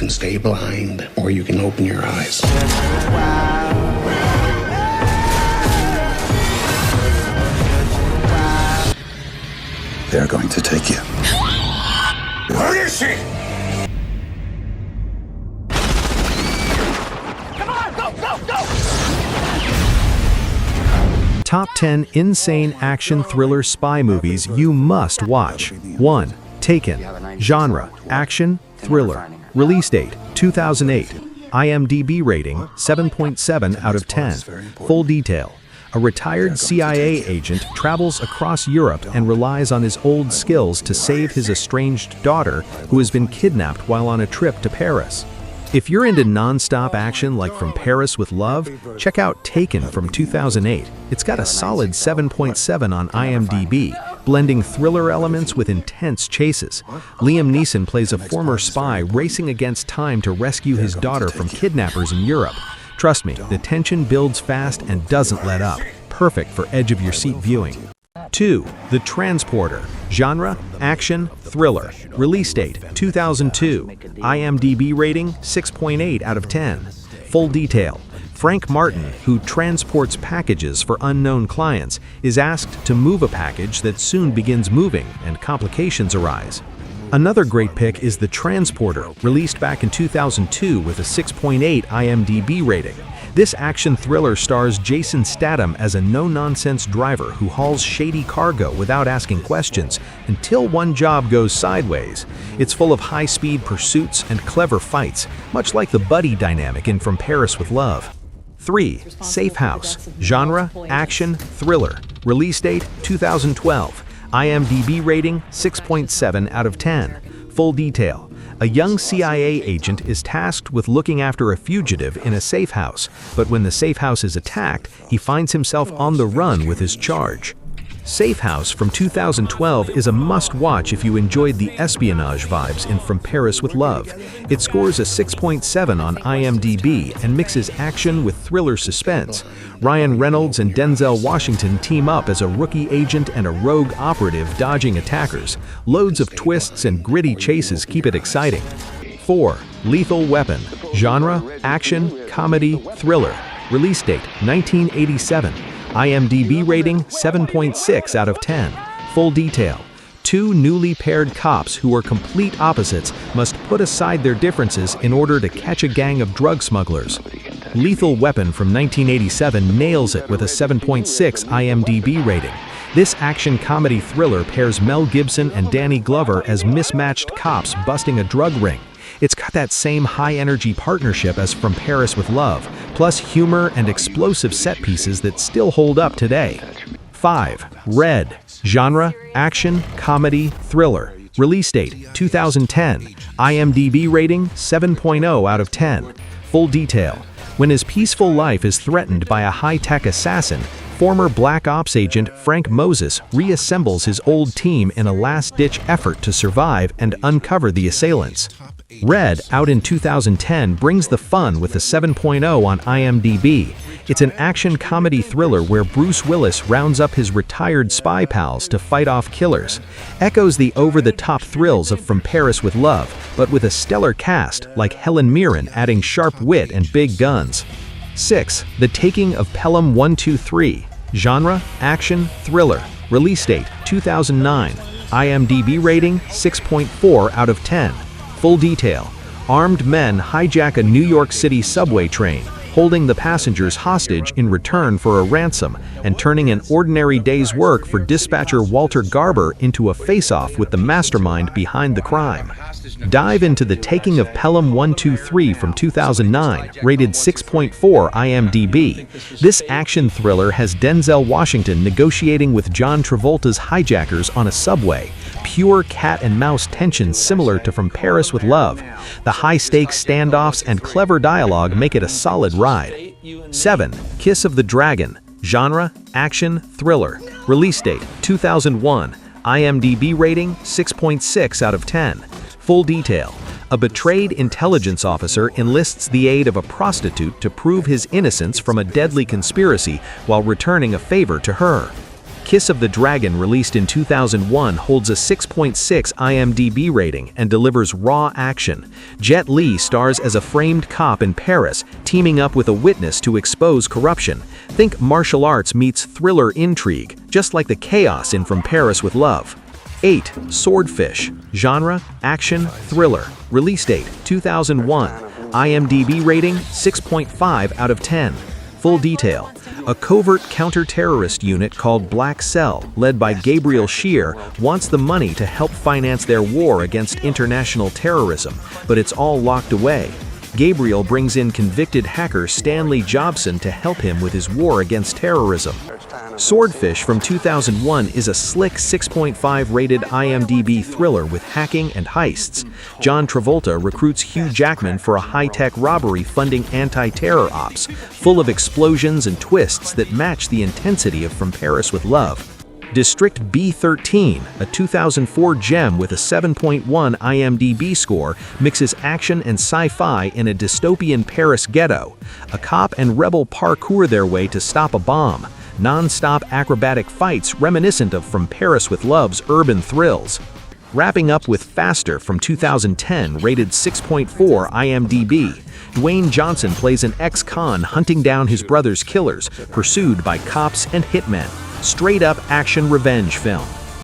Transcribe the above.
can stay blind or you can open your eyes. They're going to take you. Where is she? Top 10 insane action thriller spy movies you must watch. 1. Taken. Genre: action, thriller. Release date: 2008. IMDb rating: 7.7 out of 10. Full detail. A retired CIA agent travels across Europe and relies on his old skills to save his estranged daughter, who has been kidnapped while on a trip to Paris. If you're into non-stop action like From Paris with Love, check out Taken from 2008. It's got a solid 7.7 on IMDb, blending thriller elements with intense chases. Liam Neeson plays a former spy racing against time to rescue his daughter from kidnappers in Europe. Trust me, the tension builds fast and doesn't let up. Perfect for edge-of-your-seat viewing. 2. The Transporter. Genre: action, thriller. Release date: 2002. IMDb rating: 6.8 out of 10. Full detail. Frank Martin, who transports packages for unknown clients, is asked to move a package that soon begins moving, and complications arise. Another great pick is The Transporter, released back in 2002 with a 6.8 IMDb rating. This action thriller stars Jason Statham as a no-nonsense driver who hauls shady cargo without asking questions until one job goes sideways. It's full of high-speed pursuits and clever fights, much like the buddy dynamic in From Paris with Love. 3. Safe House. Genre: action, thriller. Release date: 2012. IMDb rating: 6.7 out of 10. Full detail. A young CIA agent is tasked with looking after a fugitive in a safe house, but when the safe house is attacked, he finds himself on the run with his charge. Safe House from 2012 is a must-watch if you enjoyed the espionage vibes in From Paris with Love. It scores a 6.7 on IMDb and mixes action with thriller suspense. Ryan Reynolds and Denzel Washington team up as a rookie agent and a rogue operative dodging attackers. Loads of twists and gritty chases keep it exciting. 4. Lethal Weapon. Genre: action, comedy, thriller. Release date: 1987. IMDb rating: 7.6 out of 10. Full detail. Two newly paired cops who are complete opposites must put aside their differences in order to catch a gang of drug smugglers. Lethal Weapon from 1987 nails it with a 7.6 IMDb rating. This action comedy thriller pairs Mel Gibson and Danny Glover as mismatched cops busting a drug ring. It's got that same high-energy partnership as From Paris with Love, plus humor and explosive set pieces that still hold up today. 5. Red. Genre: action, comedy, thriller. Release date: 2010. IMDb rating: 7.0 out of 10. Full detail. When his peaceful life is threatened by a high-tech assassin, former Black Ops agent Frank Moses reassembles his old team in a last-ditch effort to survive and uncover the assailants. Red, out in 2010, brings the fun with a 7.0 on IMDb. It's an action comedy thriller where Bruce Willis rounds up his retired spy pals to fight off killers. Echoes the over-the-top thrills of From Paris with Love, but with a stellar cast like Helen Mirren adding sharp wit and big guns. 6. The Taking of Pelham 123. Genre: action, thriller. Release date: 2009. IMDb rating: 6.4 out of 10. Full detail. Armed men hijack a New York City subway train, holding the passengers hostage in return for a ransom and turning an ordinary day's work for dispatcher Walter Garber into a face-off with the mastermind behind the crime. Dive into The Taking of Pelham 123 from 2009, rated 6.4 IMDb. This action thriller has Denzel Washington negotiating with John Travolta's hijackers on a subway. Pure cat-and-mouse tension similar to From Paris with Love. The high-stakes standoffs and clever dialogue make it a solid ride. 7. Kiss of the Dragon. Genre: action, thriller. Release date: 2001. IMDb rating: 6.6 out of 10. Full detail. A betrayed intelligence officer enlists the aid of a prostitute to prove his innocence from a deadly conspiracy while returning a favor to her. Kiss of the Dragon, released in 2001, holds a 6.6 IMDb rating and delivers raw action. Jet Li stars as a framed cop in Paris, teaming up with a witness to expose corruption. Think martial arts meets thriller intrigue, just like the chaos in From Paris with Love. 8. Swordfish. Genre: action, thriller. Release date: 2001. IMDb rating: 6.5 out of 10. Full detail. A covert counter-terrorist unit called Black Cell, led by Gabriel Shear, wants the money to help finance their war against international terrorism, but it's all locked away. Gabriel brings in convicted hacker Stanley Jobson to help him with his war against terrorism. Swordfish from 2001 is a slick 6.5 rated IMDb thriller with hacking and heists. John Travolta recruits Hugh Jackman for a high-tech robbery funding anti-terror ops, full of explosions and twists that match the intensity of From Paris with Love. District B13, a 2004 gem with a 7.1 IMDb score, mixes action and sci-fi in a dystopian Paris ghetto. A cop and rebel parkour their way to stop a bomb. Non-stop acrobatic fights reminiscent of From Paris with Love's urban thrills. Wrapping up with Faster from 2010, rated 6.4 IMDb. Dwayne Johnson plays an ex-con hunting down his brother's killers, pursued by cops and hitmen. Straight-up action revenge film.